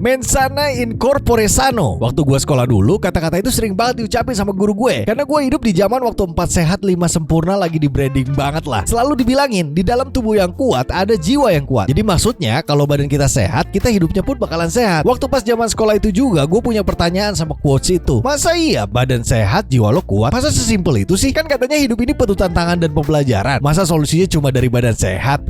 Mens sana in corpore sano. Waktu gue sekolah dulu, kata-kata itu sering banget diucapin sama guru gue. Karena gue hidup di zaman waktu 4 sehat 5 sempurna lagi di branding banget lah. Selalu dibilangin, di dalam tubuh yang kuat ada jiwa yang kuat. Jadi maksudnya kalau badan kita sehat, kita hidupnya pun bakalan sehat. Waktu pas zaman sekolah itu juga, gue punya pertanyaan sama quotes itu. Masa iya badan sehat, jiwa lo kuat? Masa sesimpel itu sih? Kan katanya hidup ini penuh tantangan dan pembelajaran. Masa solusinya cuma dari badan sehat?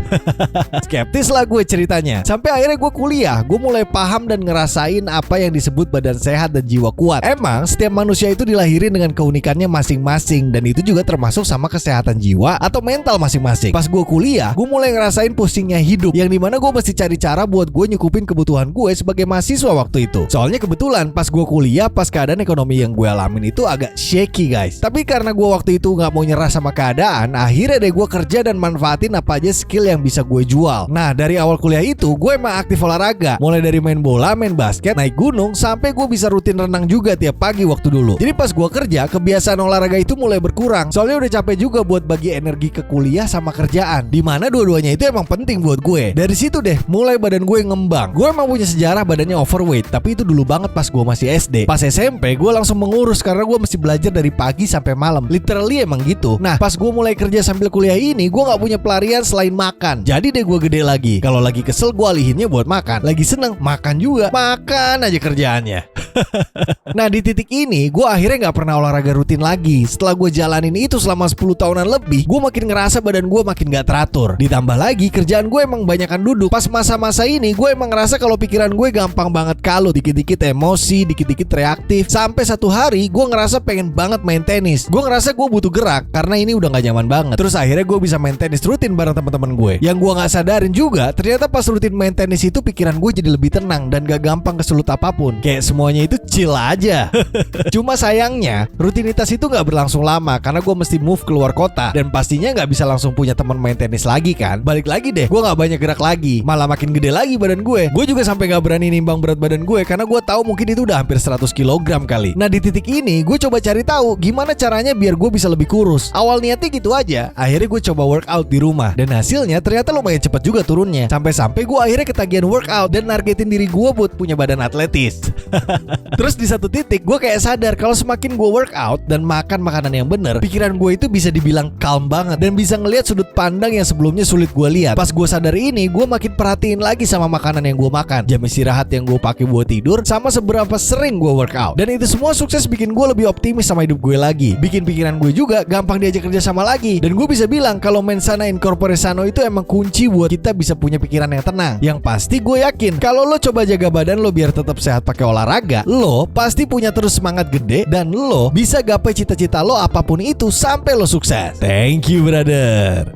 Skeptis lah gue ceritanya. Sampai akhirnya gue kuliah, gue mulai paham dan ngerasain apa yang disebut badan sehat dan jiwa kuat. Emang setiap manusia itu dilahirin dengan keunikannya masing-masing, dan itu juga termasuk sama kesehatan jiwa atau mental masing-masing. Pas gue kuliah, gue mulai ngerasain pusingnya hidup, yang dimana gue mesti cari cara buat gue nyukupin kebutuhan gue sebagai mahasiswa waktu itu. Soalnya kebetulan pas gue kuliah, pas keadaan ekonomi yang gue alamin itu agak shaky guys. Tapi karena gue waktu itu gak mau nyerah sama keadaan, akhirnya deh gue kerja dan manfaatin apa aja skill yang bisa gue jual. Nah dari awal kuliah itu gue emang aktif olahraga, mulai dari main bola, main basket, naik gunung, sampai gue bisa rutin renang juga tiap pagi waktu dulu. Jadi pas gue kerja, kebiasaan olahraga itu mulai berkurang. Soalnya udah capek juga buat bagi energi ke kuliah sama kerjaan, dimana dua-duanya itu emang penting buat gue. Dari situ deh mulai badan gue ngembang. Gue emang punya sejarah badannya overweight, tapi itu dulu banget pas gue masih SD. Pas SMP gue langsung mengurus karena gue mesti belajar dari pagi sampai malam. Literally emang gitu. Nah pas gue mulai kerja sambil kuliah ini, gue gak punya pelarian selain makan. Jadi deh gue gede lagi. Kalau lagi kesel gue alihinnya buat makan. Lagi seneng makan juga. Makan aja kerjaannya. Nah di titik ini gue akhirnya gak pernah olahraga rutin lagi. Setelah gue jalanin itu selama 10 tahunan lebih, gue makin ngerasa badan gue makin gak teratur. Ditambah lagi kerjaan gue emang banyakan duduk. Pas masa-masa ini gue emang ngerasa kalau pikiran gue gampang banget kalut, dikit-dikit emosi, dikit-dikit reaktif. Sampai satu hari gue ngerasa pengen banget main tenis. Gue ngerasa gue butuh gerak karena ini udah gak nyaman banget. Terus akhirnya gue bisa main tenis rutin bareng teman-teman gue. Yang gue gak sadarin juga, ternyata pas rutin main tenis itu pikiran gue jadi lebih tenang dan gak gampang kesulut apapun. Kayak semuanya itu chill aja. Cuma sayangnya rutinitas itu gak berlangsung lama karena gue mesti move keluar kota, dan pastinya gak bisa langsung punya teman main tenis lagi kan. Balik lagi deh, gue gak banyak gerak lagi, malah makin gede lagi badan gue. Gue juga sampai gak berani nimbang berat badan gue karena gue tahu mungkin itu udah hampir 100 kg kali. Nah di titik ini gue coba cari tahu gimana caranya biar gue bisa lebih kurus. Awal niatnya gitu aja. Akhirnya gue coba workout di rumah, dan hasilnya ternyata lumayan cepet juga turunnya. Sampai-sampai gue akhirnya ketagihan workout dan nargetin diri gue buat punya badan atletis. Terus di satu titik gue kayak sadar kalau semakin gue workout dan makan makanan yang bener, pikiran gue itu bisa dibilang calm banget dan bisa ngelihat sudut pandang yang sebelumnya sulit gue lihat. Pas gue sadar ini, gue makin perhatiin lagi sama makanan yang gue makan, jam istirahat yang gue pakai buat tidur, sama seberapa sering gue workout. Dan itu semua sukses bikin gue lebih optimis sama hidup gue lagi, bikin pikiran gue juga gampang diajak kerja sama lagi. Dan gue bisa bilang kalau mens sana in corpore sano itu emang kunci buat kita bisa punya pikiran yang tenang. Yang pasti gue yakin kalau lo coba jaga badan lo biar tetap sehat pakai olahraga, lo pasti punya terus semangat gede dan lo bisa gapai cita-cita lo apapun itu sampai lo sukses. Thank you brother.